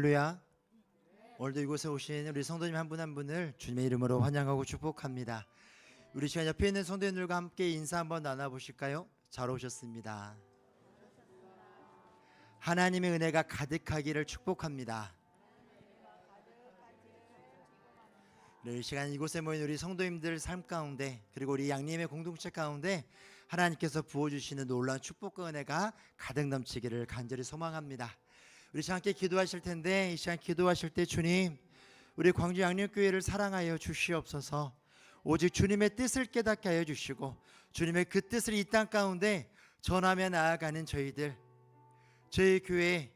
할렐루야. 오늘도 이곳에 오신 우리 성도님 한 분 한 분을 주님의 이름으로 환영하고 축복합니다. 우리 시간 옆에 있는 성도님들과 함께 인사 한번 나눠보실까요? 잘 오셨습니다. 하나님의 은혜가 가득하기를 축복합니다. 이 시간 이곳에 모인 우리 성도님들 삶 가운데, 그리고 우리 양림의 공동체 가운데 하나님께서 부어주시는 놀라운 축복과 은혜가 가득 넘치기를 간절히 소망합니다. 우리 시간 함께 기도하실 텐데, 이 시간 기도하실 때 주님, 우리 광주 양림교회를 사랑하여 주시옵소서. 오직 주님의 뜻을 깨닫게 하여 주시고, 주님의 그 뜻을 이 땅 가운데 전하며 나아가는 저희 교회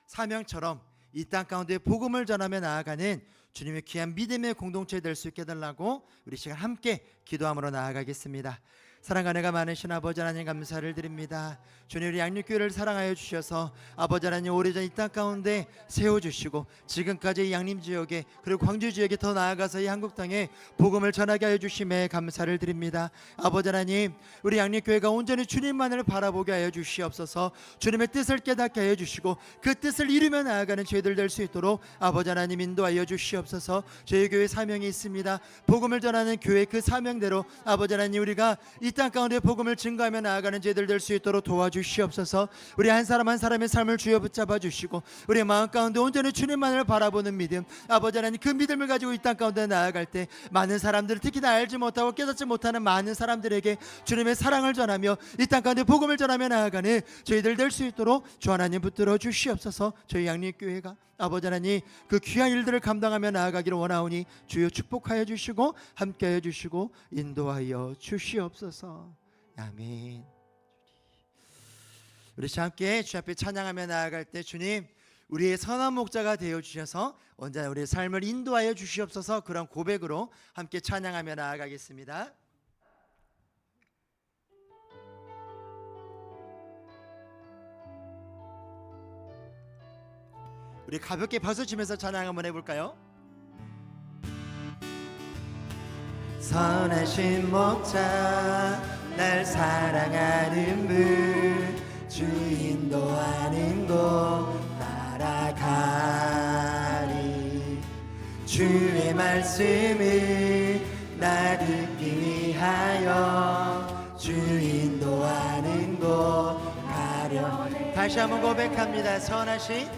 사명처럼 이 땅 가운데 복음을 전하며 나아가는 주님의 귀한 믿음의 공동체 될 수 있게 해달라고 우리 시간 함께 기도함으로 나아가겠습니다. 사랑과 은혜가 많으신 아버지 하나님 감사를 드립니다. 주님, 우리 양림교회를 사랑하여 주셔서 아버지 하나님 오래전 이 땅 가운데 세워주시고 지금까지 이 양림지역에, 그리고 광주지역에 더 나아가서 이 한국 땅에 복음을 전하게 하여 주심에 감사를 드립니다. 아버지 하나님, 우리 양림교회가 온전히 주님만을 바라보게 하여 주시옵소서. 주님의 뜻을 깨닫게 하여 주시고 그 뜻을 이루며 나아가는 저희들 될 수 있도록 아버지 하나님 인도하여 주시옵소서. 저희 교회 사명이 있습니다. 복음을 전하는 교회 그 사명대로 아버지 하나님 우리가 이 땅 가운데 복음을 증거하며 나아가는 저희들 될 수 있도록 도와주시옵소서. 우리 한 사람 한 사람의 삶을 주여 붙잡아 주시고 우리의 마음 가운데 온전히 주님만을 바라보는 믿음, 아버지 하나님 그 믿음을 가지고 이 땅 가운데 나아갈 때 많은 사람들, 특히 나 알지 못하고 깨닫지 못하는 많은 사람들에게 주님의 사랑을 전하며 이 땅 가운데 복음을 전하며 나아가는 저희들 될 수 있도록 주 하나님 붙들어 주시옵소서. 저희 양림교회가 아버지 하나님 그 귀한 일들을 감당하며 나아가기를 원하오니 주여 축복하여 주시고 함께하여 주시고 인도하여 주시옵소서. 아멘. 우리 함께 주 앞에 찬양하며 나아갈 때 주님, 우리의 선한 목자가 되어 주셔서 언제나 우리의 삶을 인도하여 주시옵소서. 그런 고백으로 함께 찬양하며 나아가겠습니다. 우리 가볍게 벗어지면서 찬양 한번 해볼까요? 선하신 목자 날 사랑하는 분, 주 인도하는 곳 따라가리. 주의 말씀을 나 듣기 위하여 주 인도하는 곳 가려네. 다시 한번 고백합니다. 선하신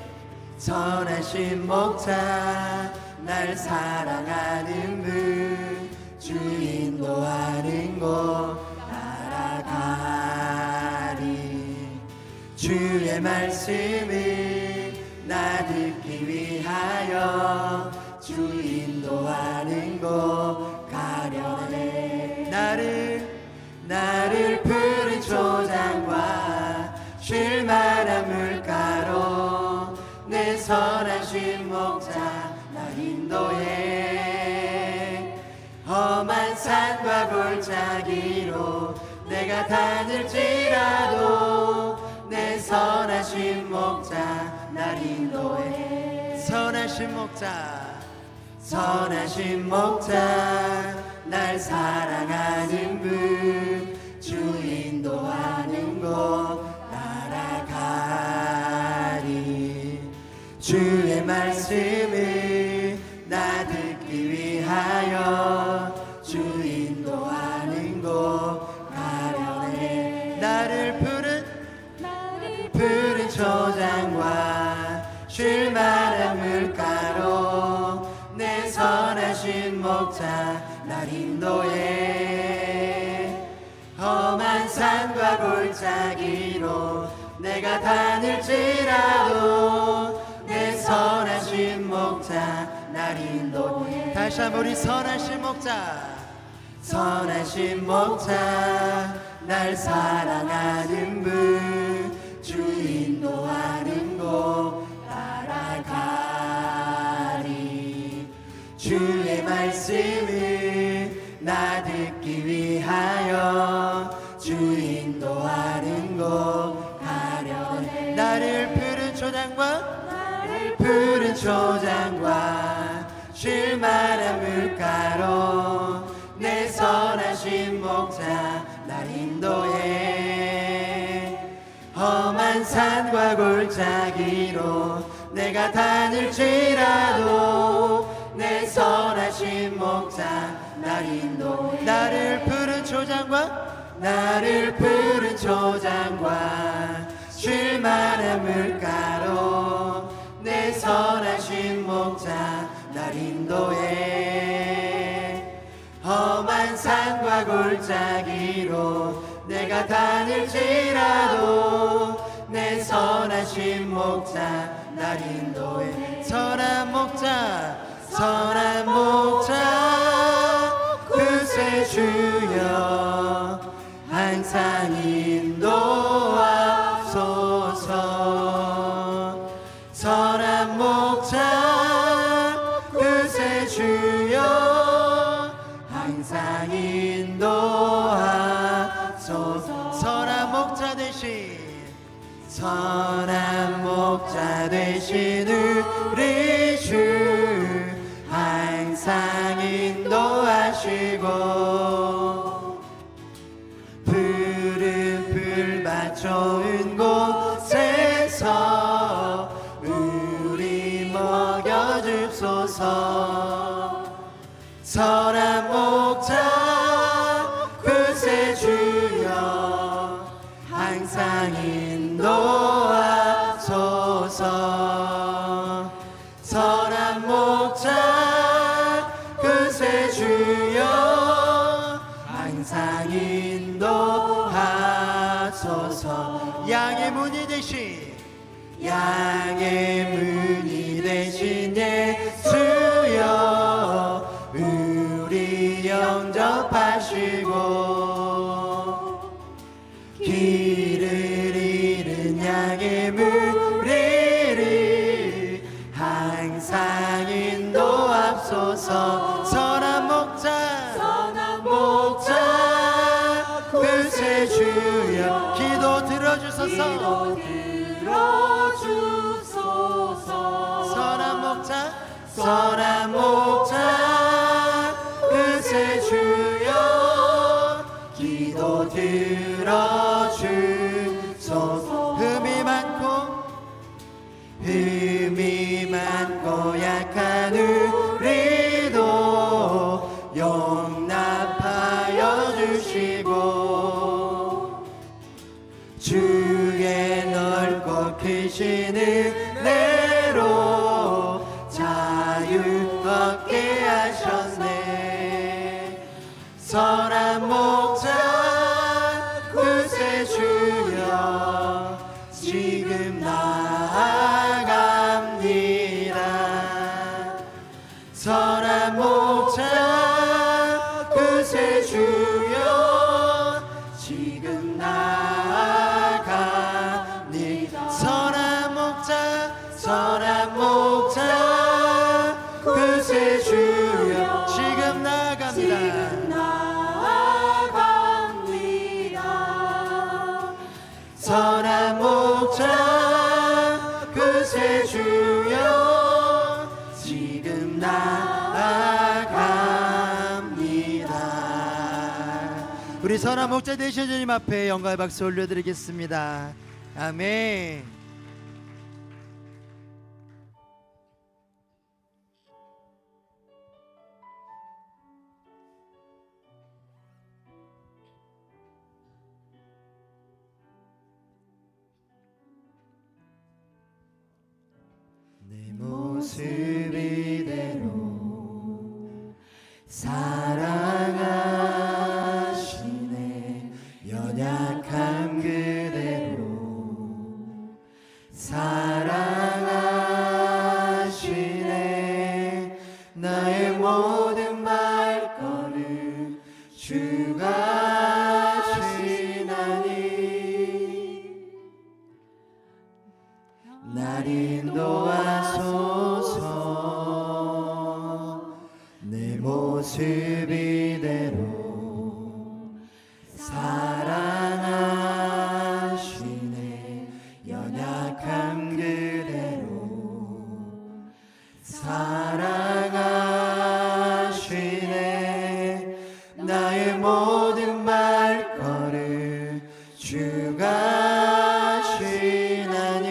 목자 날 사랑하는 분, 주 인도하는 곳 따라가리. 주의 말씀을 나 듣기 위하여 주 인도하는 곳 가려네. 나를 푸른 초장과 쉴만한 물가로 내 선하신 목자 날 인도해. 험한 산과 골짜기로 내가 다닐지라도 내 선하신 목자 날 인도해. 선하신 목자 날 사랑하는 분, 주 인도하는 곳 따라가리. 주의 말씀을 나 듣기 위하여 주 인도하는 곳 가려네. 나를 푸른 초장과 쉴만한 물가로 내 선하신 목자 날 인도해. 험한 산과 골짜기로 내가 다닐지라도 내 선하신 목자 날 인도해. 다시 한번 우리 선하신 목자 날 사랑하는 분, 주 인도하는 곳 따라가리. 주의 말씀을 나 듣기 위하여 주 인도하는 곳 가려네. 나를 푸른 초장과 쉴만한 물가로 내 선하신 목자 날 인도해. 험한 산과 골짜기로 내가 다닐지라도 내 선하신 목자 날 인도해 나를 푸른 초장과 쉴만한 물가로 내 선하신 목자 날 인도해 험한 산과 골짜기로 내가 다닐지라도 내 선하신 목자 날 인도해 선한 목자 그새 주여 항상 인도하소서 선한 목자 그새 주여 항상 인도하소서 선한 목자 되신 우리 주 항상 인도하시고 푸른 풀밭 좋은 곳에서 우리 먹여줍소서 선한 목자 그새 주여 항상 인도하소서 선한 목자 그새 주여 항상 인도하소서 양의 문이 되신 예수여 우리 영접하시고 길을 잃은 양의 무리를 항상 인도하소서 선한 목자 그새 주여 기도 들어주소서 선한 목자 그새 주여 기도 들어주소서 흠이 많고 약한 우리도 용납하여 주시고 주의 넓고 크신 은혜로 자유 얻게 하셨네 선한 목자 그새 주여 지금 나아갑니다 선한 목자 그새 주여 지금 나아갑니다 선한 목자 그새 주여 지금 나아갑니다 선한 목자 그새 주여 지금 나아갑니다 우리 선한 목자 되신 주님 앞에 영광의 박수 올려드리겠습니다 아멘 내 모습 이대로 사랑하시네 연약함 그대로 사랑하시네 나의 모든 발걸음 주가 지나니 날 인도하소서 내 모습 이대로 사랑하시네 연약함 그대로 사랑하시네 나의 모든 발걸음 주가 지나니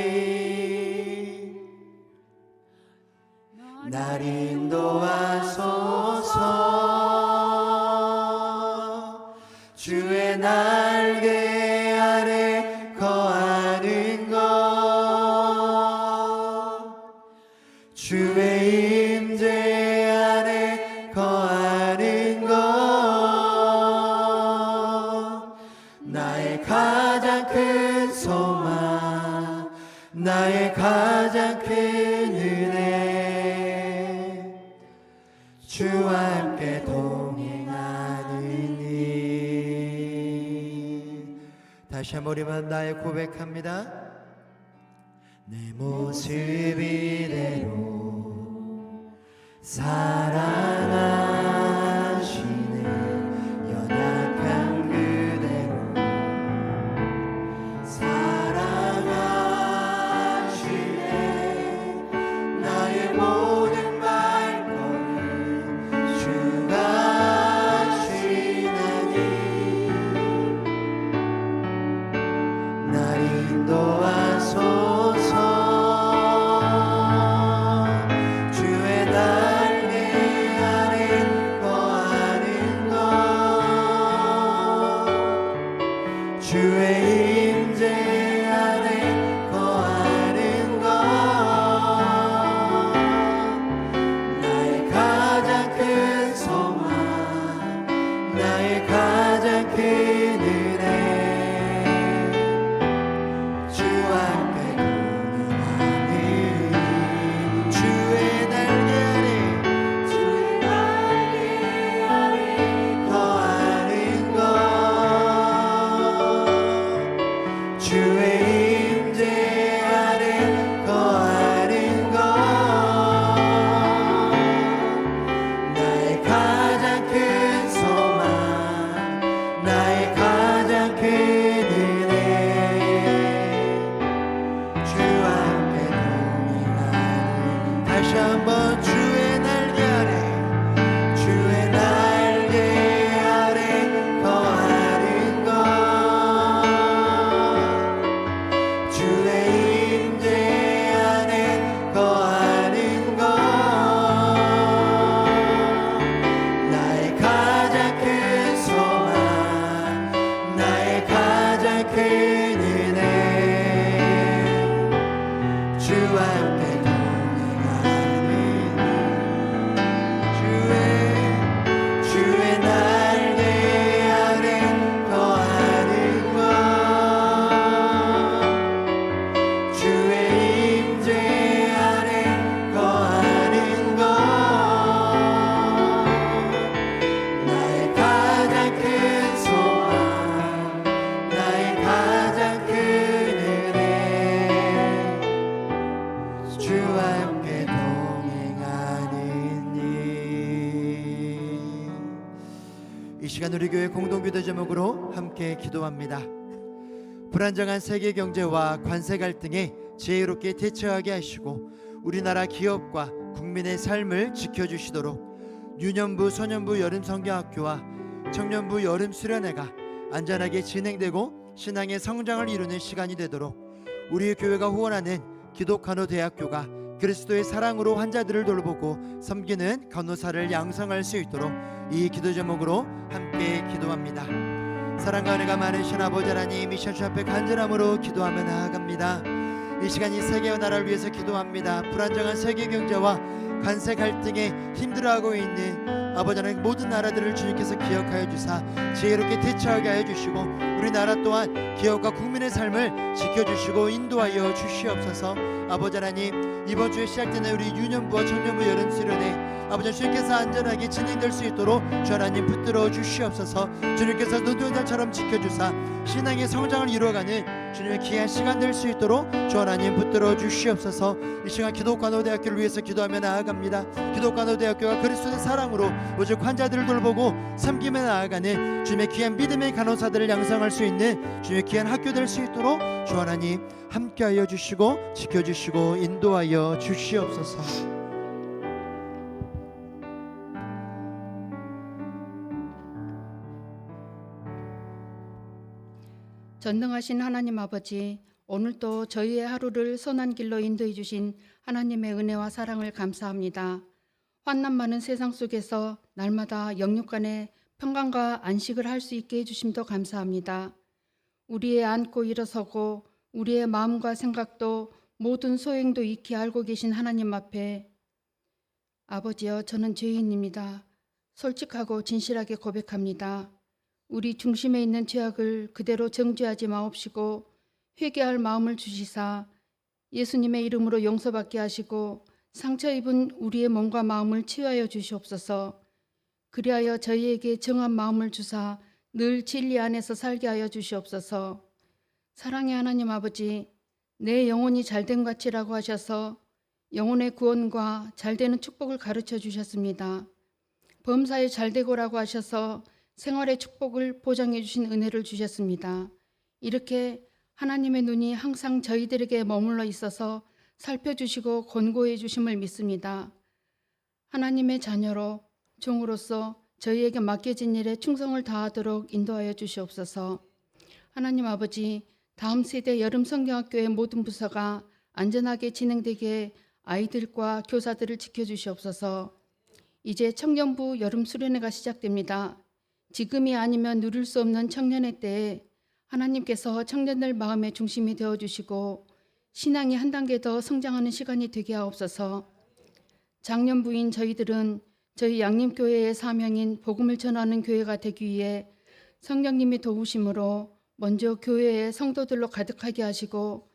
주의 날개 아래 거하는 것, 주의 임재 아래 거하는 것, 나의 가장 큰 소망, 나의 가장 큰 은혜, 주와 함께 동행하는 일. 다시 한번 우리만 나의 고백합니다. 내 모습 이대로 사랑하시네, 연약한 그대로 사랑하시네, 나의 모든 발걸음 주가 하시나니, 날 인도하소서. 주의 날개 아래 거하는 것, 주의 임재 아래 거하는 것, 나의 가장 큰 소망, 나의 가장 큰 은혜, 주와 함께 동행하는 주의 날개 아래, 주의 날개 아래 거하는 것, 주의 임재 아래 거하는 것, 나의 가장 큰 소망, 나의 가장 큰 은혜, 주와 함께 동행하는. 다시 한번 주의 날개 아래, 주의 날개 아래 거하는 것, 주의 임재 안에 거하는 것, 나의 가장 큰 소망, 나의 가장 큰 은혜, 주와 함께 동행하는 주의 날개 아래 거하는 것, 주의 임재 안에 거하는 것, 나의 가장 큰 소망, 나의 가장 큰 은혜, 주와 함께 동행하는 일. 이 시간 우리 교회 공동기도 제목으로 함께 기도합니다. 불안정한 세계 경제와 관세 갈등에 지혜롭게 대처하게 하시고 우리나라 기업과 국민의 삶을 지켜주시도록 유년부, 소년부 여름 성경학교와 청년부 여름 수련회가 안전하게 진행되고 신앙의 성장을 이루는 시간이 되도록 우리 교회가 후원하는 기독간호대학교가 그리스도의 사랑으로 환자들을 돌보고 섬기는 간호사를 양성할 수 있도록 이 기도 제목으로 함께 기도합니다. 사랑과 은혜가 많으신 아버지 하나님, 이 셔츠 앞에 간절함으로 기도하며 나아갑니다. 이 시간 이 세계와 나라를 위해서 기도합니다. 불안정한 세계 경제와 관세 갈등에 힘들어하고 있는 아버지 하나님, 모든 나라들을 주님께서 기억하여 주사 지혜롭게 대처하게 하여 주시고 우리나라 또한 기업과 국민의 삶을 지켜주시고 인도하여 주시옵소서. 아버지 하나님, 이번 주에 시작되는 우리 유년부와 청년부 여름 수련회 아버지 주님께서 안전하게 진행될 수 있도록 주 하나님 붙들어 주시옵소서. 주님께서 눈동자처럼 지켜주사 신앙의 성장을 이루어가는 주님의 귀한 시간 될 수 있도록 주 하나님 붙들어 주시옵소서. 이 시간 기독간호대학교를 위해서 기도하며 나아갑니다. 기독간호대학교가 그리스도의 사랑으로 오직 환자들을 돌보고 섬기며 나아가는 주님의 귀한 믿음의 간호사들을 양성할 수 있는 주님의 귀한 학교 될 수 있도록 주 하나님 함께하여 주시고 지켜주시고 인도하여 주시옵소서. 전능하신 하나님 아버지, 오늘도 저희의 하루를 선한 길로 인도해 주신 하나님의 은혜와 사랑을 감사합니다. 환난 많은 세상 속에서 날마다 영육간의 평강과 안식을 할 수 있게 해주심도 감사합니다. 우리의 앉고 일어서고 우리의 마음과 생각도 모든 소행도 익히 알고 계신 하나님 앞에 아버지여, 저는 죄인입니다. 솔직하고 진실하게 고백합니다. 우리 중심에 있는 죄악을 그대로 정죄하지 마옵시고 회개할 마음을 주시사 예수님의 이름으로 용서받게 하시고 상처 입은 우리의 몸과 마음을 치유하여 주시옵소서. 그리하여 저희에게 정한 마음을 주사 늘 진리 안에서 살게 하여 주시옵소서. 사랑의 하나님 아버지, 내 영혼이 잘됨 같이라고 하셔서 영혼의 구원과 잘되는 축복을 가르쳐 주셨습니다. 범사에 잘되고라고 하셔서 생활의 축복을 보장해 주신 은혜를 주셨습니다. 이렇게 하나님의 눈이 항상 저희들에게 머물러 있어서 살펴주시고 권고해 주심을 믿습니다. 하나님의 자녀로 종으로서 저희에게 맡겨진 일에 충성을 다하도록 인도하여 주시옵소서. 하나님 아버지, 다음 세대 여름 성경학교의 모든 부서가 안전하게 진행되게 아이들과 교사들을 지켜주시옵소서. 이제 청년부 여름 수련회가 시작됩니다. 지금이 아니면 누릴 수 없는 청년의 때에 하나님께서 청년들 마음의 중심이 되어주시고 신앙이 한 단계 더 성장하는 시간이 되게 하옵소서. 장년부인 저희들은 저희 양림교회의 사명인 복음을 전하는 교회가 되기 위해 성령님의 도우심으로 먼저 교회의 성도들로 가득하게 하시고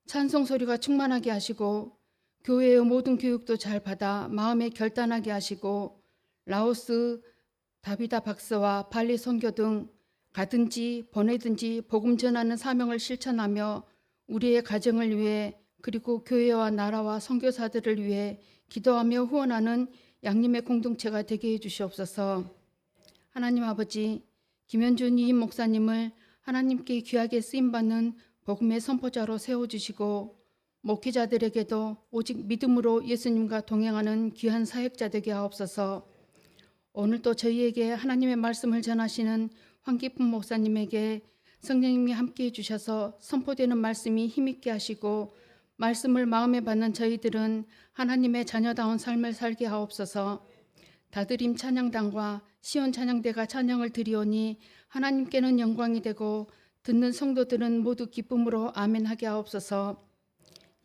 찬송 소리가 충만하게 하시고 교회의 모든 교육도 잘 받아 마음에 결단하게 하시고 라오스 다비다 박사와 발리 선교 등 가든지 보내든지 복음 전하는 사명을 실천하며 우리의 가정을 위해 그리고 교회와 나라와 선교사들을 위해 기도하며 후원하는 양림의 공동체가 되게 해주시옵소서. 하나님 아버지, 김현준 이임 목사님을 하나님께 귀하게 쓰임받는 복음의 선포자로 세워주시고 목회자들에게도 오직 믿음으로 예수님과 동행하는 귀한 사역자 되게 하옵소서. 오늘도 저희에게 하나님의 말씀을 전하시는 황기품 목사님에게 성령님이 함께해 주셔서 선포되는 말씀이 힘있게 하시고 말씀을 마음에 받는 저희들은 하나님의 자녀다운 삶을 살게 하옵소서. 다드림 찬양단과 시온 찬양대가 찬양을 드리오니 하나님께는 영광이 되고 듣는 성도들은 모두 기쁨으로 아멘 하게 하옵소서.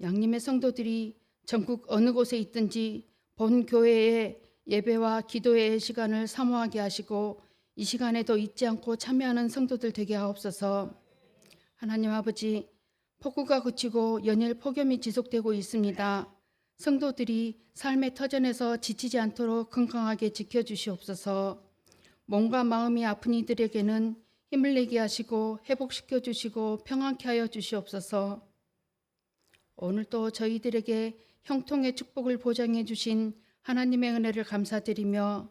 양림의 성도들이 전국 어느 곳에 있든지 본 교회의 예배와 기도의 시간을 사모하게 하시고 이 시간에도 잊지 않고 참여하는 성도들 되게 하옵소서. 하나님 아버지, 폭우가 그치고 연일 폭염이 지속되고 있습니다. 성도들이 삶의 터전에서 지치지 않도록 건강하게 지켜주시옵소서. 몸과 마음이 아픈 이들에게는 힘을 내게 하시고 회복시켜 주시고 평안케 하여 주시옵소서. 오늘도 저희들에게 형통의 축복을 보장해 주신 하나님의 은혜를 감사드리며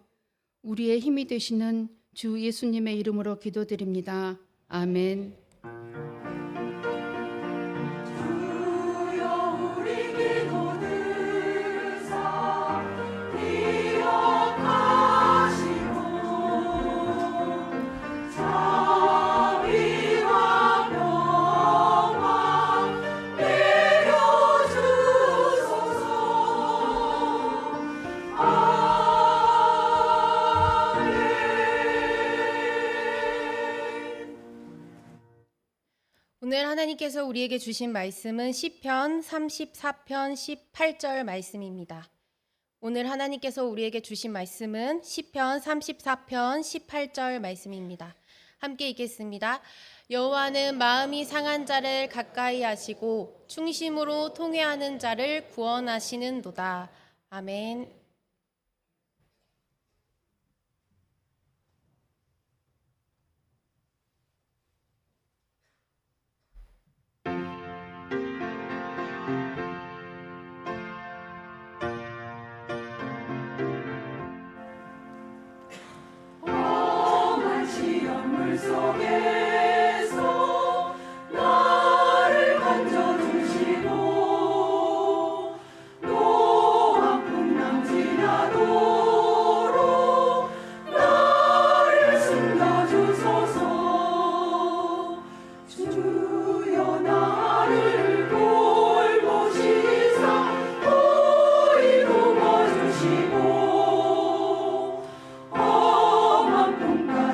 우리의 힘이 되시는 주 예수님의 이름으로 기도드립니다. 아멘. 오늘 하나님께서 우리에게 주신 말씀은 시편 34편 18절 말씀입니다. 오늘 하나님께서 우리에게 주신 말씀은 시편 34편 18절 말씀입니다. 함께 읽겠습니다. 여호와는 마음이 상한 자를 가까이 하시고 충심으로 통회하는 자를 구원하시는도다. 아멘. 속에서 나를 건져주시고 또 아픔 남지 않도록 나를 숨겨주소서. 주여 나를 돌보시사 호히 도와주시고 험한 풍파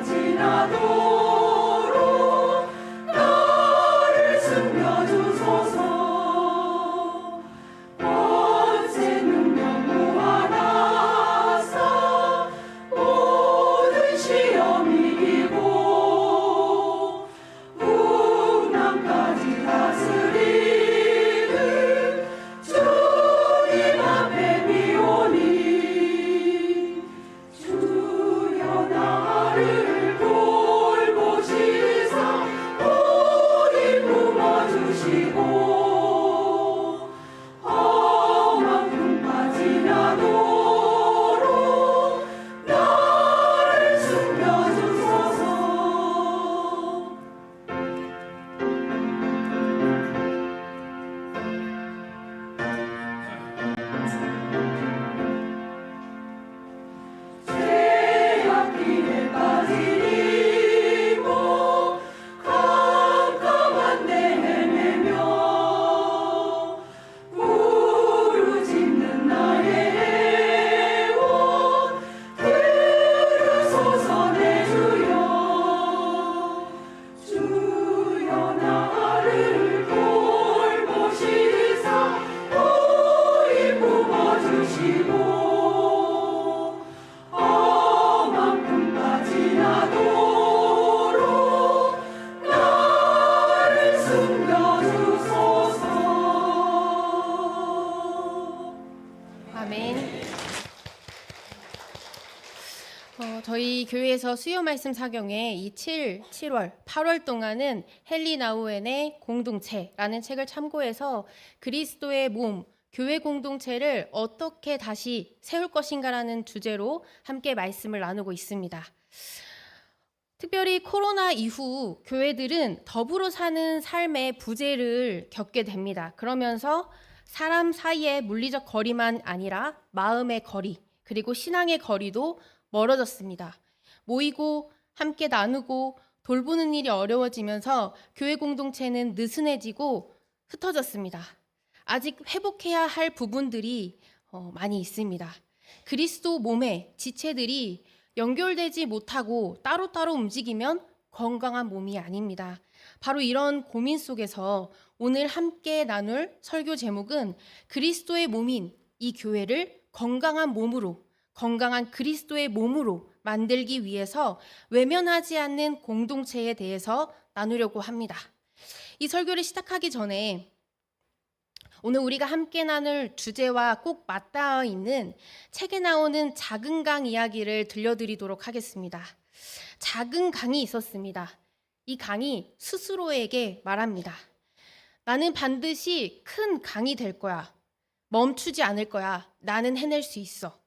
하나님께서 수요 말씀 사경에 이 7월, 8월 동안은 헨리 나우엔의 공동체라는 책을 참고해서 그리스도의 몸, 교회 공동체를 어떻게 다시 세울 것인가라는 주제로 함께 말씀을 나누고 있습니다. 특별히 코로나 이후 교회들은 더불어 사는 삶의 부재를 겪게 됩니다. 그러면서 사람 사이의 물리적 거리만 아니라 마음의 거리, 그리고 신앙의 거리도 멀어졌습니다. 모이고 함께 나누고 돌보는 일이 어려워지면서 교회 공동체는 느슨해지고 흩어졌습니다. 아직 회복해야 할 부분들이 많이 있습니다. 그리스도 몸의 지체들이 연결되지 못하고 따로따로 움직이면 건강한 몸이 아닙니다. 바로 이런 고민 속에서 오늘 함께 나눌 설교 제목은 그리스도의 몸인 이 교회를 건강한 몸으로, 건강한 그리스도의 몸으로 만들기 위해서 외면하지 않는 공동체에 대해서 나누려고 합니다. 이 설교를 시작하기 전에 오늘 우리가 함께 나눌 주제와 꼭 맞닿아 있는 책에 나오는 작은 강 이야기를 들려드리도록 하겠습니다. 작은 강이 있었습니다. 이 강이 스스로에게 말합니다. 나는 반드시 큰 강이 될 거야. 멈추지 않을 거야. 나는 해낼 수 있어.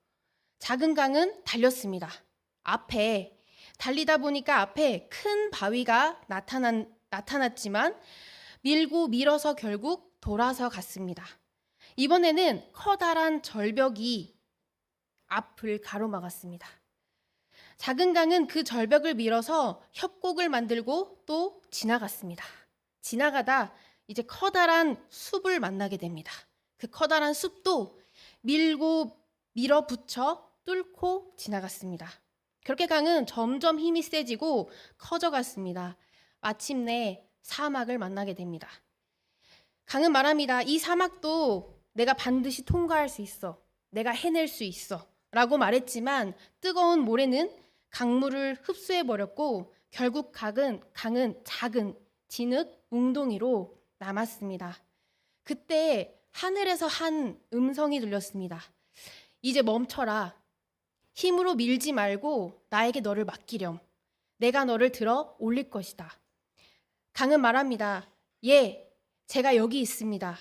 작은 강은 달렸습니다. 앞에 달리다 보니까 앞에 큰 바위가 나타났지만 밀고 밀어서 결국 돌아서 갔습니다. 이번에는 커다란 절벽이 앞을 가로막았습니다. 작은 강은 그 절벽을 밀어서 협곡을 만들고 또 지나갔습니다. 지나가다 이제 커다란 숲을 만나게 됩니다. 그 커다란 숲도 밀고 밀어붙여 뚫고 지나갔습니다. 그렇게 강은 점점 힘이 세지고 커져갔습니다. 마침내 사막을 만나게 됩니다. 강은 말합니다. 이 사막도 내가 반드시 통과할 수 있어. 내가 해낼 수 있어. 라고 말했지만 뜨거운 모래는 강물을 흡수해버렸고 결국 강은 작은 진흙 웅덩이로 남았습니다. 그때 하늘에서 한 음성이 들렸습니다. 이제 멈춰라. 힘으로 밀지 말고 나에게 너를 맡기렴. 내가 너를 들어 올릴 것이다. 강은 말합니다. 예, 제가 여기 있습니다.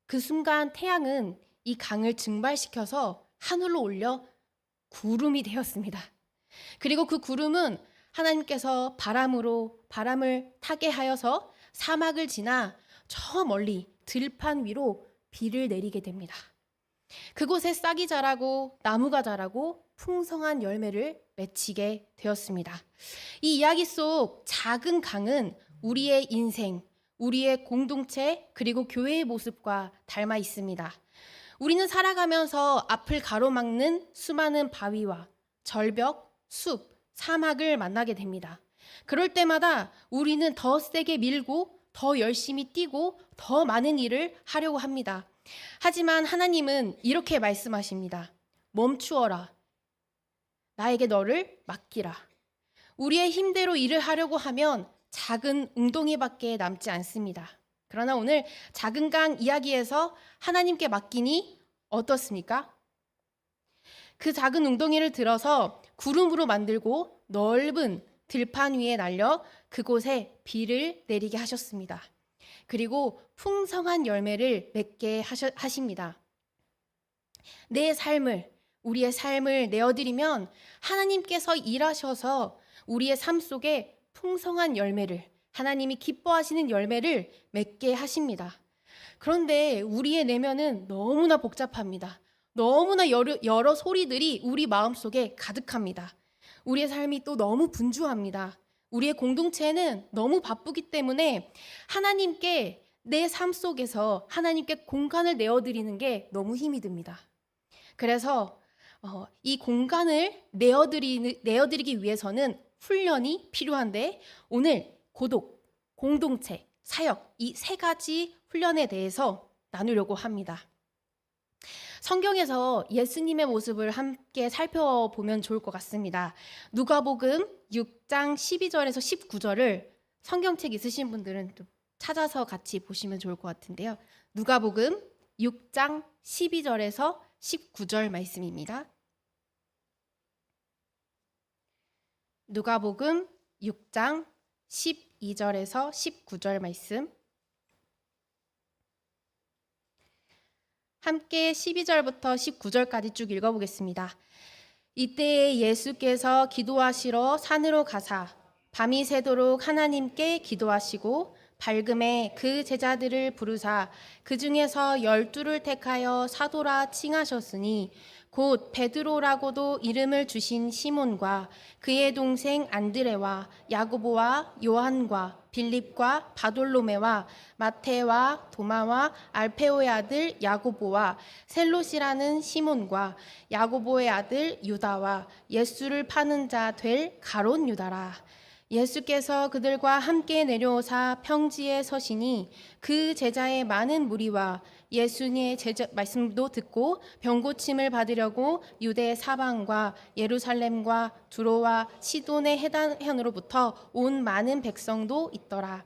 그 순간 태양은 이 강을 증발시켜서 하늘로 올려 구름이 되었습니다. 그리고 그 구름은 하나님께서 바람을 타게 하여서 사막을 지나 저 멀리 들판 위로 비를 내리게 됩니다. 그곳에 싹이 자라고 나무가 자라고 풍성한 열매를 맺히게 되었습니다. 이 이야기 속 작은 강은 우리의 인생, 우리의 공동체 그리고 교회의 모습과 닮아 있습니다. 우리는 살아가면서 앞을 가로막는 수많은 바위와 절벽, 숲, 사막을 만나게 됩니다. 그럴 때마다 우리는 더 세게 밀고 더 열심히 뛰고 더 많은 일을 하려고 합니다. 하지만 하나님은 이렇게 말씀하십니다. 멈추어라. 나에게 너를 맡기라. 우리의 힘대로 일을 하려고 하면 작은 웅덩이밖에 남지 않습니다. 그러나 오늘 작은 강 이야기에서 하나님께 맡기니 어떻습니까? 그 작은 웅덩이를 들어서 구름으로 만들고 넓은 들판 위에 날려 그곳에 비를 내리게 하셨습니다. 그리고 풍성한 열매를 맺게 하십니다. 우리의 삶을 내어드리면 하나님께서 일하셔서 우리의 삶 속에 풍성한 열매를, 하나님이 기뻐하시는 열매를 맺게 하십니다. 그런데 우리의 내면은 너무나 복잡합니다. 너무나 여러 소리들이 우리 마음속에 가득합니다. 우리의 삶이 또 너무 분주합니다. 우리의 공동체는 너무 바쁘기 때문에 하나님께 내 삶 속에서 하나님께 공간을 내어드리는 게 너무 힘이 듭니다. 그래서 이 공간을 내어드리기 위해서는 훈련이 필요한데 오늘 고독, 공동체, 사역 이 세 가지 훈련에 대해서 나누려고 합니다. 성경에서 예수님의 모습을 함께 살펴보면 좋을 것 같습니다. 누가복음 6장 12절에서 19절을 성경책 있으신 분들은 좀 찾아서 같이 보시면 좋을 것 같은데요. 누가복음 6장 12절에서 19절 말씀입니다. 누가복음 6장 12절에서 19절 말씀. 함께 12절부터 19절까지 쭉 읽어보겠습니다. 이때에 예수께서 기도하시러 산으로 가사 밤이 새도록 하나님께 기도하시고 밝음에 그 제자들을 부르사 그 중에서 12를 택하여 사도라 칭하셨으니 곧 베드로라고도 이름을 주신 시몬과 그의 동생 안드레와 야고보와 요한과 빌립과 바돌로메와 마테와 도마와 알페오의 아들 야고보와 셀롯이라는 시몬과 야고보의 아들 유다와 예수를 파는 자 될 가롯 유다라. 예수께서 그들과 함께 내려오사 평지에 서시니 그 제자의 많은 무리와 예수님의 말씀도 듣고 병고침을 받으려고 유대 사방과 예루살렘과 두로와 시돈의 해당현으로부터 온 많은 백성도 있더라.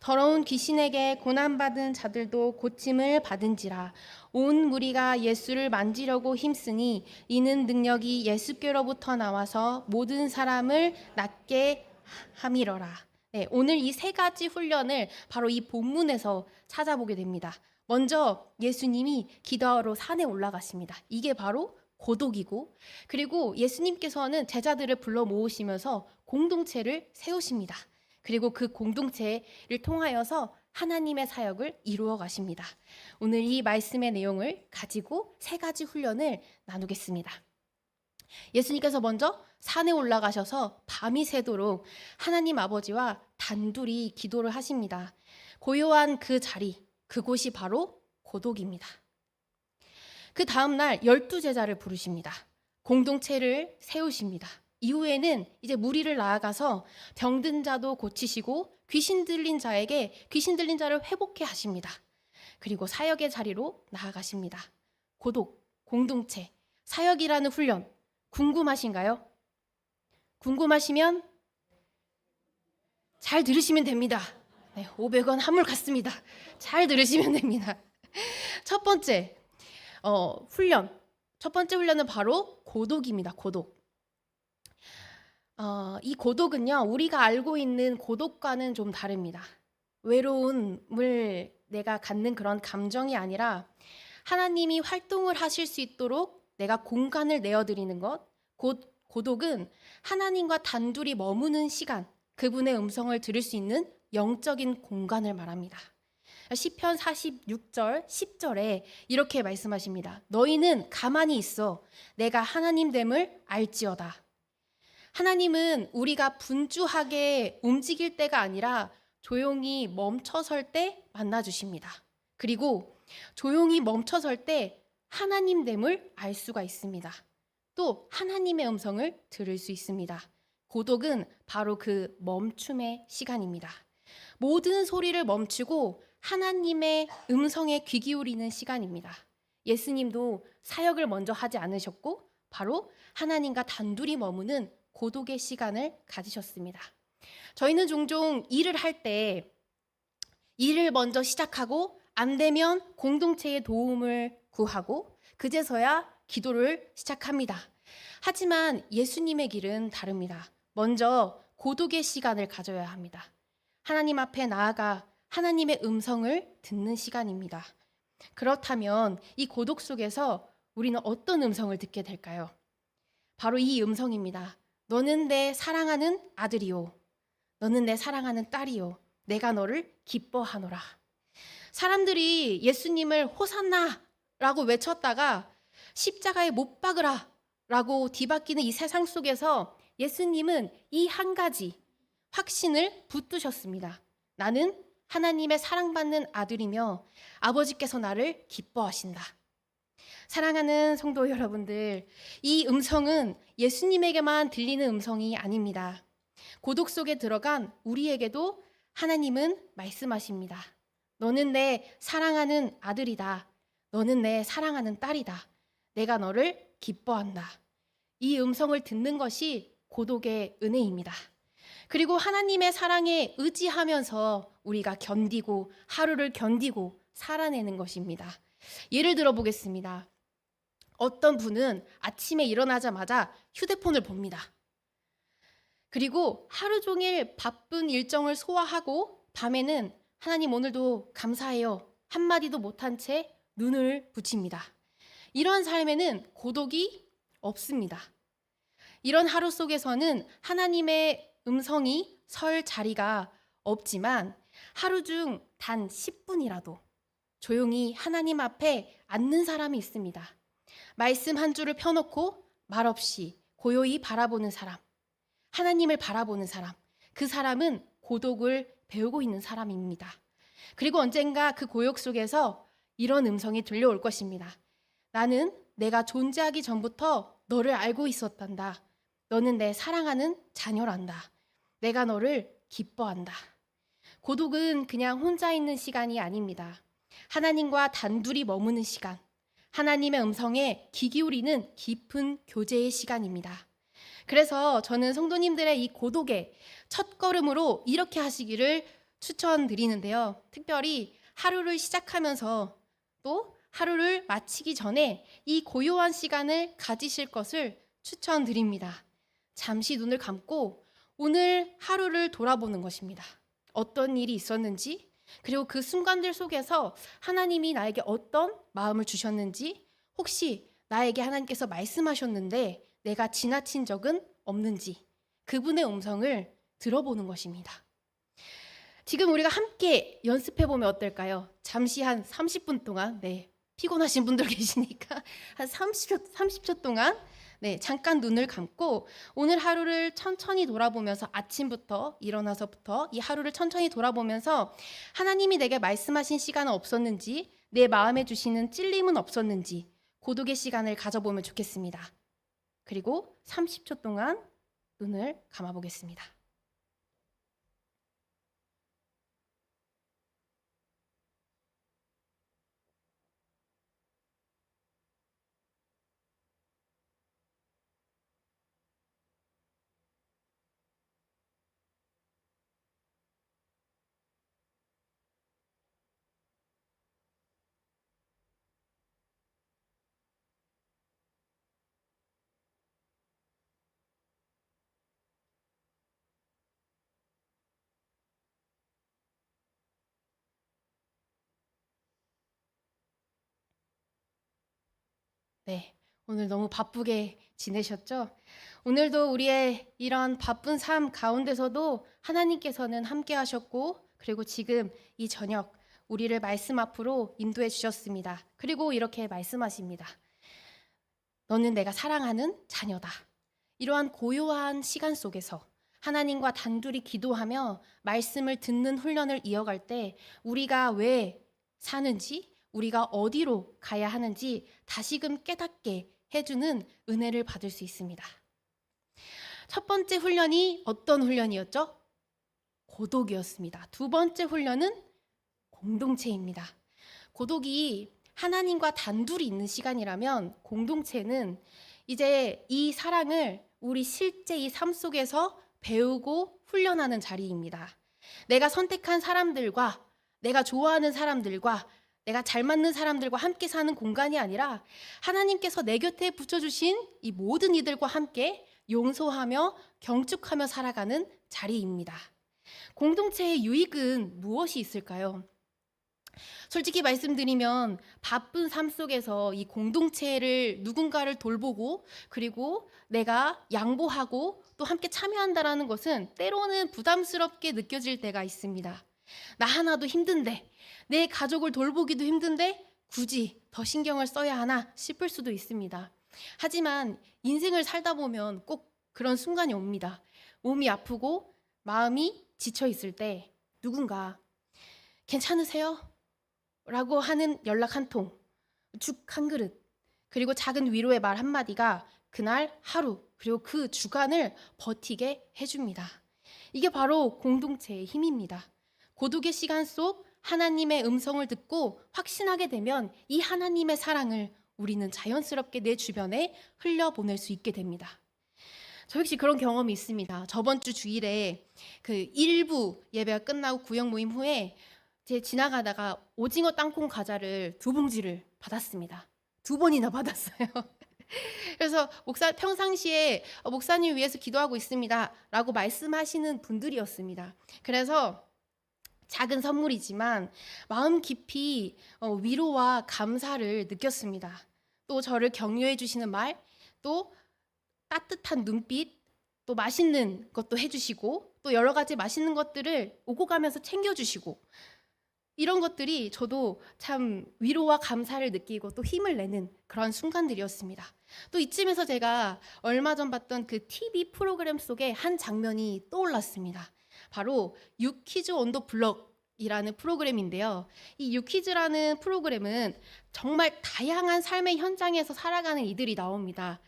더러운 귀신에게 고난받은 자들도 고침을 받은지라. 온 무리가 예수를 만지려고 힘쓰니 이는 능력이 예수께로부터 나와서 모든 사람을 낫게 함이러라. 네, 오늘 이 세 가지 훈련을 바로 이 본문에서 찾아보게 됩니다. 먼저 예수님이 기도하러 산에 올라가십니다. 이게 바로 고독이고, 그리고 예수님께서는 제자들을 불러 모으시면서 공동체를 세우십니다. 그리고 그 공동체를 통하여서 하나님의 사역을 이루어 가십니다. 오늘 이 말씀의 내용을 가지고 세 가지 훈련을 나누겠습니다. 예수님께서 먼저 산에 올라가셔서 밤이 새도록 하나님 아버지와 단둘이 기도를 하십니다. 고요한 그 자리, 그곳이 바로 고독입니다. 그 다음날 12제자를 부르십니다. 공동체를 세우십니다. 이후에는 이제 무리를 나아가서 병든 자도 고치시고 귀신 들린 자를 회복해 하십니다. 그리고 사역의 자리로 나아가십니다. 고독, 공동체, 사역이라는 훈련 궁금하신가요? 궁금하시면 잘 들으시면 됩니다. 네, 500원 한물 같습니다. 잘 들으시면 됩니다. 첫 번째 훈련은 바로 고독입니다. 고독. 이 고독은요, 우리가 알고 있는 고독과는 좀 다릅니다. 외로움을 내가 갖는 그런 감정이 아니라 하나님이 활동을 하실 수 있도록 내가 공간을 내어드리는 것. 곧 고독은 하나님과 단둘이 머무는 시간, 그분의 음성을 들을 수 있는 영적인 공간을 말합니다. 시편 46절 10절에 이렇게 말씀하십니다. 너희는 가만히 있어 내가 하나님됨을 알지어다. 하나님은 우리가 분주하게 움직일 때가 아니라 조용히 멈춰설 때 만나주십니다. 그리고 조용히 멈춰설 때 하나님됨을 알 수가 있습니다. 또 하나님의 음성을 들을 수 있습니다. 고독은 바로 그 멈춤의 시간입니다. 모든 소리를 멈추고 하나님의 음성에 귀 기울이는 시간입니다. 예수님도 사역을 먼저 하지 않으셨고 바로 하나님과 단둘이 머무는 고독의 시간을 가지셨습니다. 저희는 종종 일을 할 때 일을 먼저 시작하고 안 되면 공동체의 도움을 구하고 그제서야 기도를 시작합니다. 하지만 예수님의 길은 다릅니다. 먼저 고독의 시간을 가져야 합니다. 하나님 앞에 나아가 하나님의 음성을 듣는 시간입니다. 그렇다면 이 고독 속에서 우리는 어떤 음성을 듣게 될까요? 바로 이 음성입니다. 너는 내 사랑하는 아들이요. 너는 내 사랑하는 딸이요. 내가 너를 기뻐하노라. 사람들이 예수님을 호산나라고 외쳤다가 십자가에 못 박으라 라고 뒤바뀌는 이 세상 속에서 예수님은 이 한 가지 확신을 붙드셨습니다. 나는 하나님의 사랑받는 아들이며 아버지께서 나를 기뻐하신다. 사랑하는 성도 여러분들, 이 음성은 예수님에게만 들리는 음성이 아닙니다. 고독 속에 들어간 우리에게도 하나님은 말씀하십니다. 너는 내 사랑하는 아들이다. 너는 내 사랑하는 딸이다. 내가 너를 기뻐한다. 이 음성을 듣는 것이 고독의 은혜입니다. 그리고 하나님의 사랑에 의지하면서 우리가 견디고 하루를 견디고 살아내는 것입니다. 예를 들어 보겠습니다. 어떤 분은 아침에 일어나자마자 휴대폰을 봅니다. 그리고 하루 종일 바쁜 일정을 소화하고 밤에는 하나님 오늘도 감사해요 한마디도 못한 채 눈을 붙입니다. 이런 삶에는 고독이 없습니다. 이런 하루 속에서는 하나님의 음성이 설 자리가 없지만 하루 중 단 10분이라도 조용히 하나님 앞에 앉는 사람이 있습니다. 말씀 한 줄을 펴놓고 말없이 고요히 바라보는 사람, 하나님을 바라보는 사람, 그 사람은 고독을 배우고 있는 사람입니다. 그리고 언젠가 그 고역 속에서 이런 음성이 들려올 것입니다. 나는 내가 존재하기 전부터 너를 알고 있었단다. 너는 내 사랑하는 자녀란다. 내가 너를 기뻐한다. 고독은 그냥 혼자 있는 시간이 아닙니다. 하나님과 단둘이 머무는 시간, 하나님의 음성에 귀 기울이는 깊은 교제의 시간입니다. 그래서 저는 성도님들의 이 고독의 첫걸음으로 이렇게 하시기를 추천드리는데요. 특별히 하루를 시작하면서 또 하루를 마치기 전에 이 고요한 시간을 가지실 것을 추천드립니다. 잠시 눈을 감고 오늘 하루를 돌아보는 것입니다. 어떤 일이 있었는지, 그리고 그 순간들 속에서 하나님이 나에게 어떤 마음을 주셨는지, 혹시 나에게 하나님께서 말씀하셨는데 내가 지나친 적은 없는지, 그분의 음성을 들어보는 것입니다. 지금 우리가 함께 연습해보면 어떨까요? 잠시 한 30분 동안, 피곤하신 분들 계시니까 한 30초 동안 잠깐 눈을 감고 오늘 하루를 천천히 돌아보면서, 아침부터 일어나서부터 이 하루를 천천히 돌아보면서 하나님이 내게 말씀하신 시간은 없었는지, 내 마음에 주시는 찔림은 없었는지 고독의 시간을 가져보면 좋겠습니다. 그리고 30초 동안 눈을 감아보겠습니다. 오늘 너무 바쁘게 지내셨죠? 오늘도 우리의 이런 바쁜 삶 가운데서도 하나님께서는 함께 하셨고, 그리고 지금 이 저녁 우리를 말씀 앞으로 인도해 주셨습니다. 그리고 이렇게 말씀하십니다. 너는 내가 사랑하는 자녀다. 이러한 고요한 시간 속에서 하나님과 단둘이 기도하며 말씀을 듣는 훈련을 이어갈 때 우리가 왜 사는지, 우리가 어디로 가야 하는지 다시금 깨닫게 해주는 은혜를 받을 수 있습니다. 첫 번째 훈련이 어떤 훈련이었죠? 고독이었습니다. 두 번째 훈련은 공동체입니다. 고독이 하나님과 단둘이 있는 시간이라면, 공동체는 이제 이 사랑을 우리 실제 이 삶 속에서 배우고 훈련하는 자리입니다. 내가 선택한 사람들과, 내가 좋아하는 사람들과, 내가 잘 맞는 사람들과 함께 사는 공간이 아니라 하나님께서 내 곁에 붙여주신 이 모든 이들과 함께 용서하며 경축하며 살아가는 자리입니다. 공동체의 유익은 무엇이 있을까요? 솔직히 말씀드리면 바쁜 삶 속에서 이 공동체를, 누군가를 돌보고 그리고 내가 양보하고 또 함께 참여한다라는 것은 때로는 부담스럽게 느껴질 때가 있습니다. 나 하나도 힘든데, 내 가족을 돌보기도 힘든데 굳이 더 신경을 써야 하나 싶을 수도 있습니다. 하지만 인생을 살다 보면 꼭 그런 순간이 옵니다. 몸이 아프고 마음이 지쳐 있을 때 누군가 괜찮으세요? 라고 하는 연락 한 통, 죽 한 그릇, 그리고 작은 위로의 말 한마디가 그날 하루, 그리고 그 주간을 버티게 해줍니다. 이게 바로 공동체의 힘입니다. 고독의 시간 속 하나님의 음성을 듣고 확신하게 되면 이 하나님의 사랑을 우리는 자연스럽게 내 주변에 흘려보낼 수 있게 됩니다. 저 역시 그런 경험이 있습니다. 저번 주 주일에 그 일부 예배가 끝나고 구역 모임 후에 지나가다가 오징어 땅콩 과자를 2봉지를 받았습니다. 2번이나 받았어요. 그래서 평상시에 목사님 위해서 기도하고 있습니다 라고 말씀하시는 분들이었습니다. 그래서 작은 선물이지만 마음 깊이 위로와 감사를 느꼈습니다. 또 저를 격려해 주시는 말, 또 따뜻한 눈빛, 또 맛있는 것도 해주시고, 또 여러 가지 맛있는 것들을 오고 가면서 챙겨주시고, 이런 것들이 저도 참 위로와 감사를 느끼고 또 힘을 내는 그런 순간들이었습니다. 또 이쯤에서 제가 얼마 전 봤던 그 TV 프로그램 속에 한 장면이 떠올랐습니다. 바로 유퀴즈 온 더 블럭이라는 프로그램인데요. 이 유퀴즈라는 프로그램은 정말 다양한 삶의 현장에서 살아가는 이들이 나옵니다.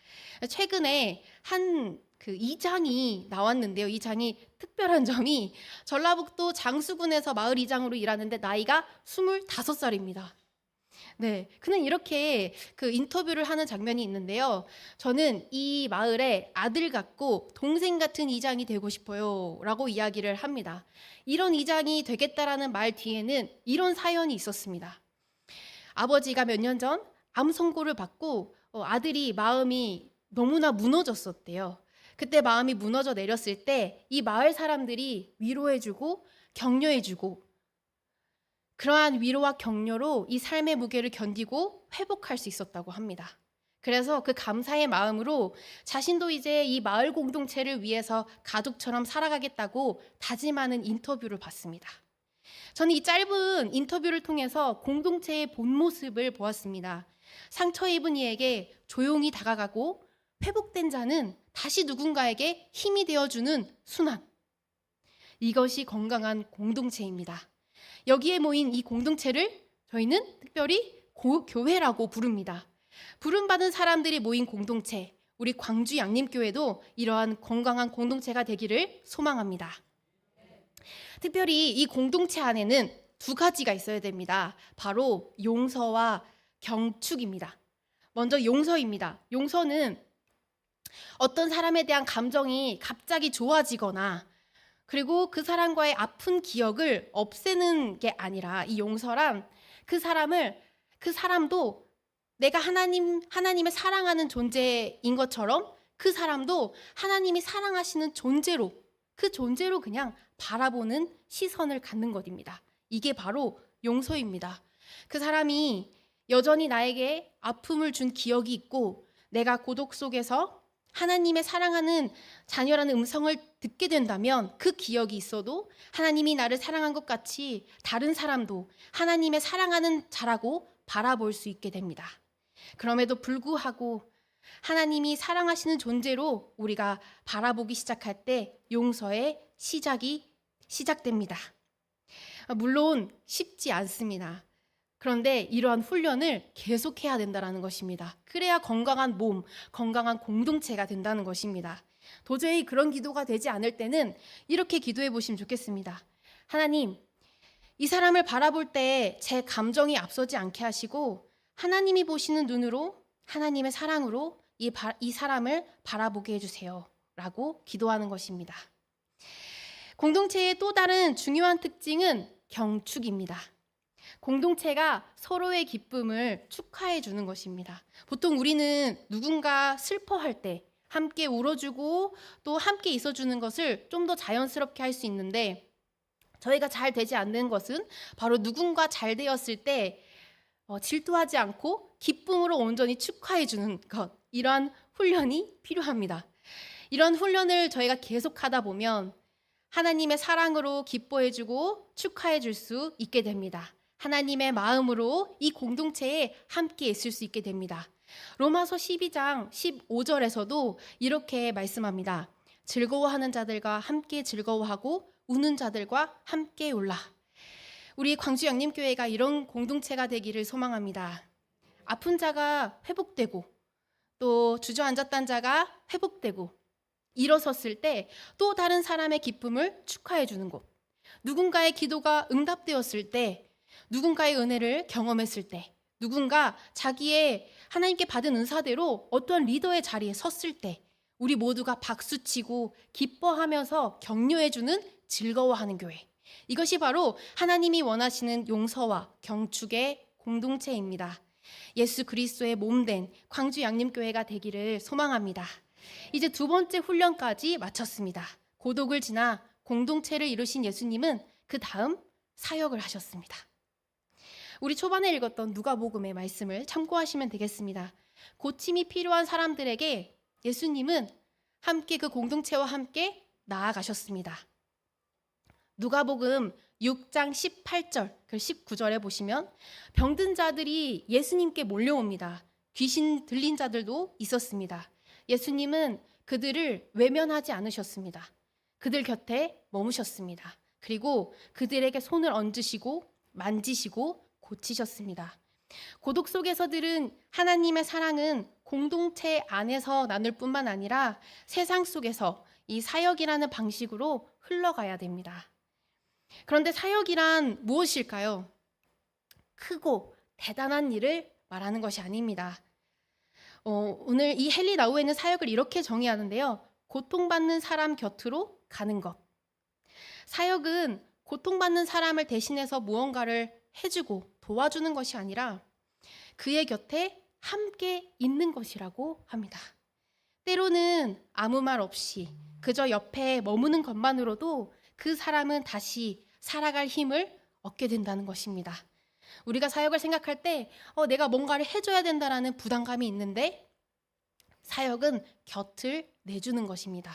최근에 한 그 이장이 나왔는데요. 이장이 특별한 점이 전라북도 장수군에서 마을 이장으로 일하는데 나이가 25살입니다. 네, 그는 이렇게 그 인터뷰를 하는 장면이 있는데요. 저는 이 마을의 아들 같고 동생 같은 이장이 되고 싶어요 라고 이야기를 합니다. 이런 이장이 되겠다라는 말 뒤에는 이런 사연이 있었습니다. 아버지가 몇 년 전 암 선고를 받고 아들이 마음이 너무나 무너졌었대요. 그때 마음이 무너져 내렸을 때 이 마을 사람들이 위로해주고 격려해주고, 그러한 위로와 격려로 이 삶의 무게를 견디고 회복할 수 있었다고 합니다. 그래서 그 감사의 마음으로 자신도 이제 이 마을 공동체를 위해서 가족처럼 살아가겠다고 다짐하는 인터뷰를 봤습니다. 저는 이 짧은 인터뷰를 통해서 공동체의 본 모습을 보았습니다. 상처 입은 이에게 조용히 다가가고 회복된 자는 다시 누군가에게 힘이 되어주는 순환. 이것이 건강한 공동체입니다. 여기에 모인 이 공동체를 저희는 특별히 교회라고 부릅니다. 부름받은 사람들이 모인 공동체, 우리 광주 양림교회도 이러한 건강한 공동체가 되기를 소망합니다. 특별히 이 공동체 안에는 두 가지가 있어야 됩니다. 바로 용서와 경축입니다. 먼저 용서입니다. 용서는 어떤 사람에 대한 감정이 갑자기 좋아지거나 그리고 그 사람과의 아픈 기억을 없애는 게 아니라, 이 용서란 그 사람도 내가 하나님을 사랑하는 존재인 것처럼 그 사람도 하나님이 사랑하시는 존재로, 그 존재로 그냥 바라보는 시선을 갖는 것입니다. 이게 바로 용서입니다. 그 사람이 여전히 나에게 아픔을 준 기억이 있고 내가 고독 속에서 하나님의 사랑하는 자녀라는 음성을 듣게 된다면 그 기억이 있어도 하나님이 나를 사랑한 것 같이 다른 사람도 하나님의 사랑하는 자라고 바라볼 수 있게 됩니다. 그럼에도 불구하고 하나님이 사랑하시는 존재로 우리가 바라보기 시작할 때 용서의 시작이 시작됩니다. 물론 쉽지 않습니다. 그런데 이러한 훈련을 계속해야 된다는 것입니다. 그래야 건강한 몸, 건강한 공동체가 된다는 것입니다. 도저히 그런 기도가 되지 않을 때는 이렇게 기도해 보시면 좋겠습니다. 하나님, 이 사람을 바라볼 때 제 감정이 앞서지 않게 하시고 하나님이 보시는 눈으로, 하나님의 사랑으로 이 사람을 바라보게 해주세요 라고 기도하는 것입니다. 공동체의 또 다른 중요한 특징은 경축입니다. 공동체가 서로의 기쁨을 축하해 주는 것입니다. 보통 우리는 누군가 슬퍼할 때 함께 울어주고 또 함께 있어주는 것을 좀 더 자연스럽게 할 수 있는데, 저희가 잘 되지 않는 것은 바로 누군가 잘 되었을 때 질투하지 않고 기쁨으로 온전히 축하해 주는 것, 이러한 훈련이 필요합니다. 이런 훈련을 저희가 계속하다 보면 하나님의 사랑으로 기뻐해 주고 축하해 줄 수 있게 됩니다. 하나님의 마음으로 이 공동체에 함께 있을 수 있게 됩니다. 로마서 12장 15절에서도 이렇게 말씀합니다. 즐거워하는 자들과 함께 즐거워하고 우는 자들과 함께 울라. 우리 광주 양림교회가 이런 공동체가 되기를 소망합니다. 아픈 자가 회복되고 또 주저앉았던 자가 회복되고 일어섰을 때 또 다른 사람의 기쁨을 축하해 주는 곳, 누군가의 기도가 응답되었을 때, 누군가의 은혜를 경험했을 때, 누군가 자기의 하나님께 받은 은사대로 어떤 리더의 자리에 섰을 때 우리 모두가 박수치고 기뻐하면서 격려해주는, 즐거워하는 교회, 이것이 바로 하나님이 원하시는 용서와 경축의 공동체입니다. 예수 그리스도의 몸된 광주 양림교회가 되기를 소망합니다. 이제 두 번째 훈련까지 마쳤습니다. 고독을 지나 공동체를 이루신 예수님은 그 다음 사역을 하셨습니다. 우리 초반에 읽었던 누가복음의 말씀을 참고하시면 되겠습니다. 고침이 필요한 사람들에게 예수님은 함께 그 공동체와 함께 나아가셨습니다. 누가복음 6장 18절, 그 19절에 보시면 병든 자들이 예수님께 몰려옵니다. 귀신 들린 자들도 있었습니다. 예수님은 그들을 외면하지 않으셨습니다. 그들 곁에 머무셨습니다. 그리고 그들에게 손을 얹으시고 만지시고 고치셨습니다. 고독 속에서 들은 하나님의 사랑은 공동체 안에서 나눌 뿐만 아니라 세상 속에서 이 사역이라는 방식으로 흘러가야 됩니다. 그런데 사역이란 무엇일까요? 크고 대단한 일을 말하는 것이 아닙니다. 오늘 이 헨리 나우에는 사역을 이렇게 정의하는데요. 고통받는 사람 곁으로 가는 것. 사역은 고통받는 사람을 대신해서 무언가를 해주고 도와주는 것이 아니라 그의 곁에 함께 있는 것이라고 합니다. 때로는 아무 말 없이 그저 옆에 머무는 것만으로도 그 사람은 다시 살아갈 힘을 얻게 된다는 것입니다. 우리가 사역을 생각할 때 내가 뭔가를 해줘야 된다라는 부담감이 있는데 사역은 곁을 내주는 것입니다.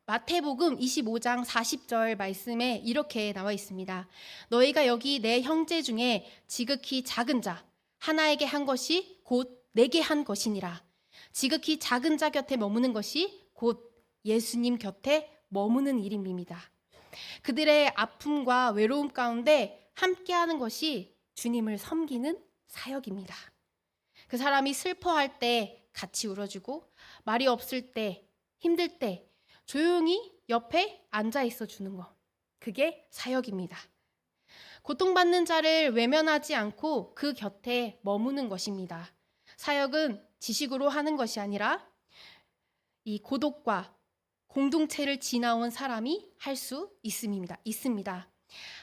마태복음 25장 40절 말씀에 이렇게 나와 있습니다. 너희가 여기 내 형제 중에 지극히 작은 자 하나에게 한 것이 곧 내게 한 것이니라. 지극히 작은 자 곁에 머무는 것이 곧 예수님 곁에 머무는 일입니다. 그들의 아픔과 외로움 가운데 함께하는 것이 주님을 섬기는 사역입니다. 그 사람이 슬퍼할 때 같이 울어주고 말이 없을 때 힘들 때 조용히 옆에 앉아 있어 주는 것. 그게 사역입니다. 고통받는 자를 외면하지 않고 그 곁에 머무는 것입니다. 사역은 지식으로 하는 것이 아니라 이 고독과 공동체를 지나온 사람이 할 수 있습니다.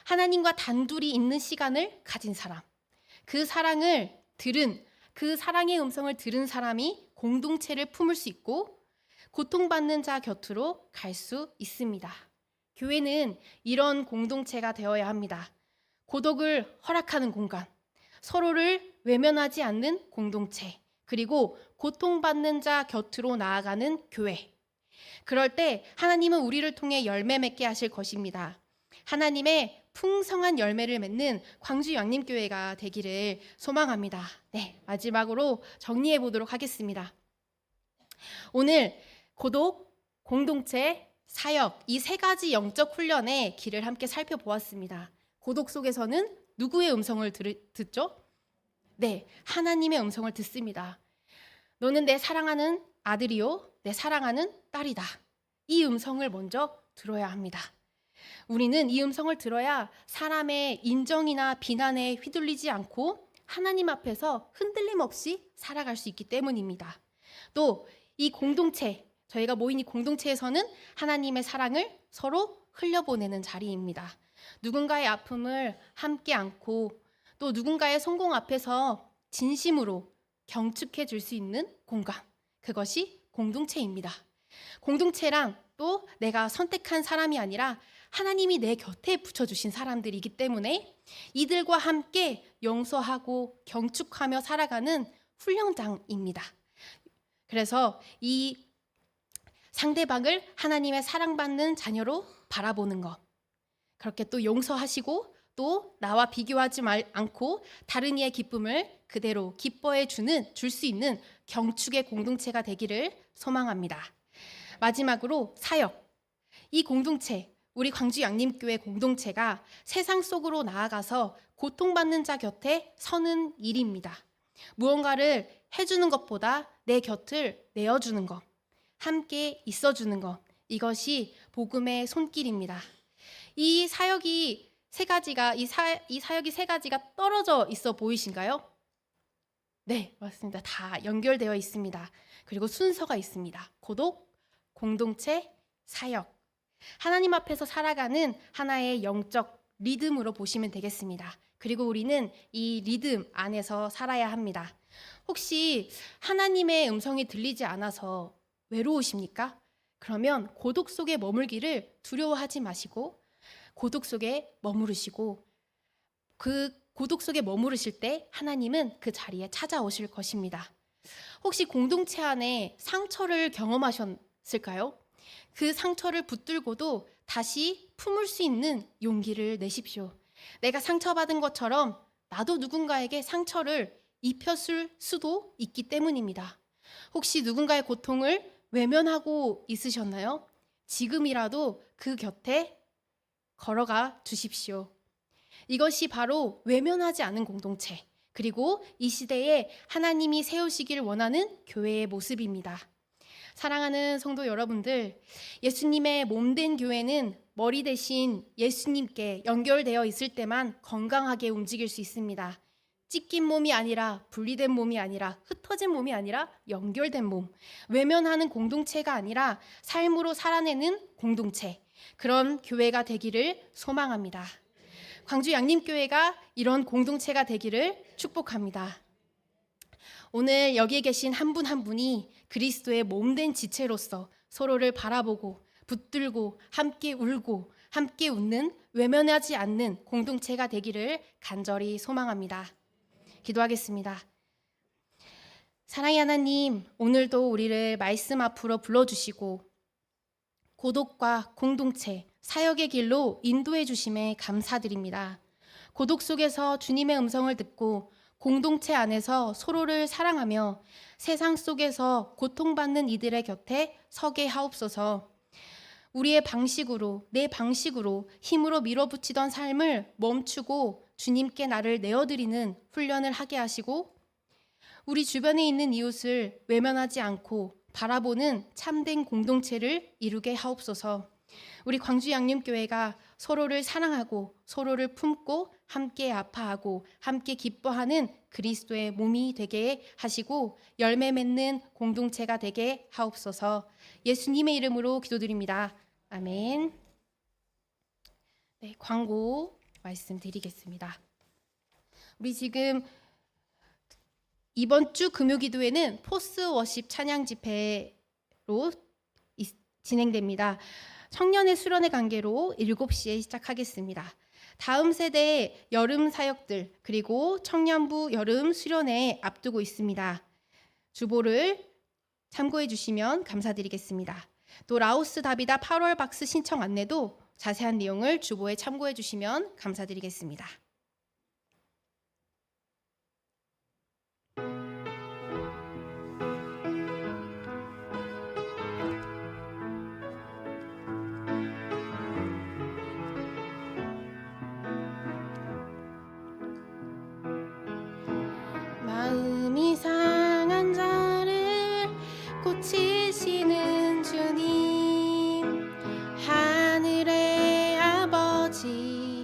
하나님과 단둘이 있는 시간을 가진 사람, 그 사랑의 음성을 들은 사람이 공동체를 품을 수 있고 고통받는 자 곁으로 갈 수 있습니다. 교회는 이런 공동체가 되어야 합니다. 고독을 허락하는 공간, 서로를 외면하지 않는 공동체, 그리고 고통받는 자 곁으로 나아가는 교회. 그럴 때 하나님은 우리를 통해 열매 맺게 하실 것입니다. 하나님의 풍성한 열매를 맺는 광주 양림교회가 되기를 소망합니다. 네, 마지막으로 정리해 보도록 하겠습니다. 오늘 고독, 공동체, 사역 이 세 가지 영적 훈련의 길을 함께 살펴보았습니다. 고독 속에서는 누구의 음성을 듣죠? 네, 하나님의 음성을 듣습니다. 너는 내 사랑하는 아들이요, 내 사랑하는 딸이다. 이 음성을 먼저 들어야 합니다. 우리는 이 음성을 들어야 사람의 인정이나 비난에 휘둘리지 않고 하나님 앞에서 흔들림 없이 살아갈 수 있기 때문입니다. 또 이 공동체, 저희가 모인 이 공동체에서는 하나님의 사랑을 서로 흘려보내는 자리입니다. 누군가의 아픔을 함께 안고 또 누군가의 성공 앞에서 진심으로 경축해 줄 수 있는 공간, 그것이 공동체입니다. 공동체란 또 내가 선택한 사람이 아니라 하나님이 내 곁에 붙여주신 사람들이기 때문에 이들과 함께 용서하고 경축하며 살아가는 훈련장입니다. 그래서 이 상대방을 하나님의 사랑받는 자녀로 바라보는 것, 그렇게 또 용서하시고 또 나와 비교하지 않고 다른 이의 기쁨을 그대로 기뻐해 줄 수 있는 경축의 공동체가 되기를 소망합니다. 마지막으로 사역. 이 공동체, 우리 광주 양림교회 공동체가 세상 속으로 나아가서 고통받는 자 곁에 서는 일입니다. 무언가를 해주는 것보다 내 곁을 내어주는 것, 함께 있어주는 것, 이것이 복음의 손길입니다. 이 사역이 세 가지가 떨어져 있어 보이신가요? 네, 맞습니다. 다 연결되어 있습니다. 그리고 순서가 있습니다. 고독, 공동체, 사역. 하나님 앞에서 살아가는 하나의 영적 리듬으로 보시면 되겠습니다. 그리고 우리는 이 리듬 안에서 살아야 합니다. 혹시 하나님의 음성이 들리지 않아서 외로우십니까? 그러면 고독 속에 머물기를 두려워하지 마시고 고독 속에 머무르시고 그 고독 속에 머무르실 때 하나님은 그 자리에 찾아오실 것입니다. 혹시 공동체 안에 상처를 경험하셨을까요? 그 상처를 붙들고도 다시 품을 수 있는 용기를 내십시오. 내가 상처받은 것처럼 나도 누군가에게 상처를 입혔을 수도 있기 때문입니다. 혹시 누군가의 고통을 외면하고 있으셨나요? 지금이라도 그 곁에 걸어가 주십시오. 이것이 바로 외면하지 않은 공동체, 그리고 이 시대에 하나님이 세우시길 원하는 교회의 모습입니다. 사랑하는 성도 여러분들, 예수님의 몸된 교회는 머리 대신 예수님께 연결되어 있을 때만 건강하게 움직일 수 있습니다. 찢긴 몸이 아니라, 분리된 몸이 아니라, 흩어진 몸이 아니라 연결된 몸, 외면하는 공동체가 아니라 삶으로 살아내는 공동체, 그런 교회가 되기를 소망합니다. 광주 양림교회가 이런 공동체가 되기를 축복합니다. 오늘 여기에 계신 한 분 한 분이 그리스도의 몸된 지체로서 서로를 바라보고 붙들고 함께 울고 함께 웃는, 외면하지 않는 공동체가 되기를 간절히 소망합니다. 기도하겠습니다. 사랑의 하나님, 오늘도 우리를 말씀 앞으로 불러주시고 고독과 공동체, 사역의 길로 인도해 주심에 감사드립니다. 고독 속에서 주님의 음성을 듣고 공동체 안에서 서로를 사랑하며 세상 속에서 고통받는 이들의 곁에 서게 하옵소서. 우리의 방식으로, 내 방식으로 힘으로 밀어붙이던 삶을 멈추고 주님께 나를 내어드리는 훈련을 하게 하시고, 우리 주변에 있는 이웃을 외면하지 않고 바라보는 참된 공동체를 이루게 하옵소서. 우리 광주 양림교회가 서로를 사랑하고 서로를 품고 함께 아파하고 함께 기뻐하는 그리스도의 몸이 되게 하시고 열매 맺는 공동체가 되게 하옵소서. 예수님의 이름으로 기도드립니다. 아멘. 네, 광고 말씀드리겠습니다. 우리 지금 이번 주 금요기도회는 포스 워십 찬양 집회로 진행됩니다. 청년의 수련의 관계로 7시에 시작하겠습니다. 다음 세대의 여름 사역들, 그리고 청년부 여름 수련회 앞두고 있습니다. 주보를 참고해 주시면 감사드리겠습니다. 또 라오스 다비다 8월 박스 신청 안내도 자세한 내용을 주보에 참고해 주시면 감사드리겠습니다. 마음이 상한 자를 고치시는 주님, 하늘의 아버지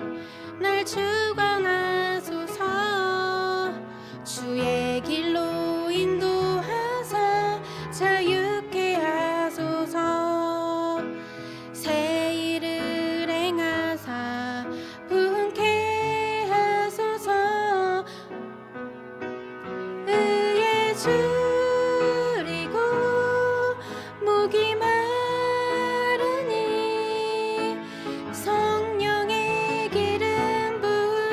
날 주관하소서. 주의 길로 인도하사 자유케 하소서. 새 일을 행하사 부흥케 하소서. 의에 줄이고 목이 마르니 성령의 기름 부으소서.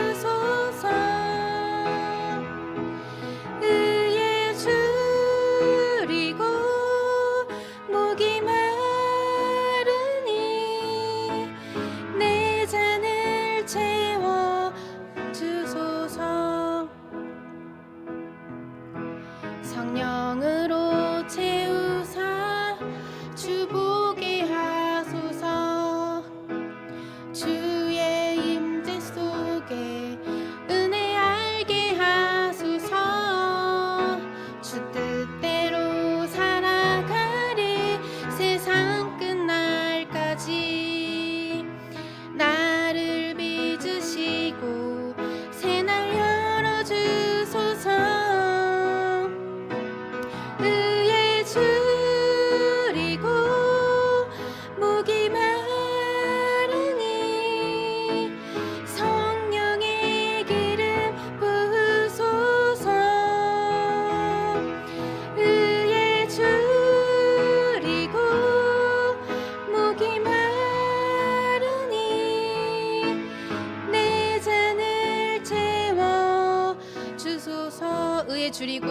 줄이고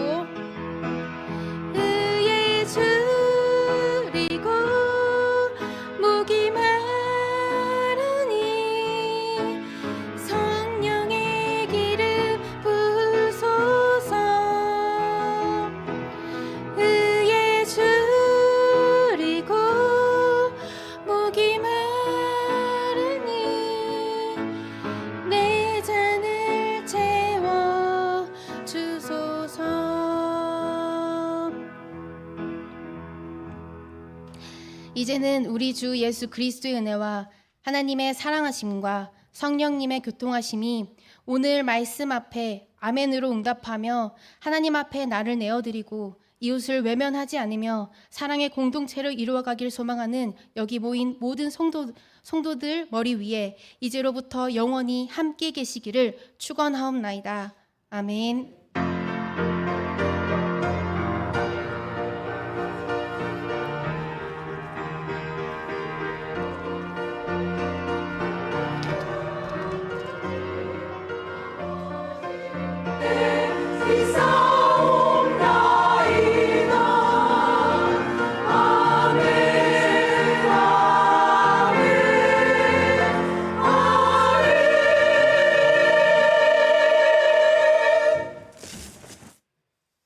의에 줄이고 목이 마르니 성령의 기름 부소서 의에 줄이고 목이 마르니 내 잔을 채워 주소서. 이제는 우리 주 예수 그리스도의 은혜와 하나님의 사랑하심과 성령님의 교통하심이 오늘 말씀 앞에 아멘으로 응답하며 하나님 앞에 나를 내어드리고 이웃을 외면하지 않으며 사랑의 공동체를 이루어가길 소망하는 여기 모인 모든 성도들 머리 위에 이제로부터 영원히 함께 계시기를 축원하옵나이다. 아멘. 세상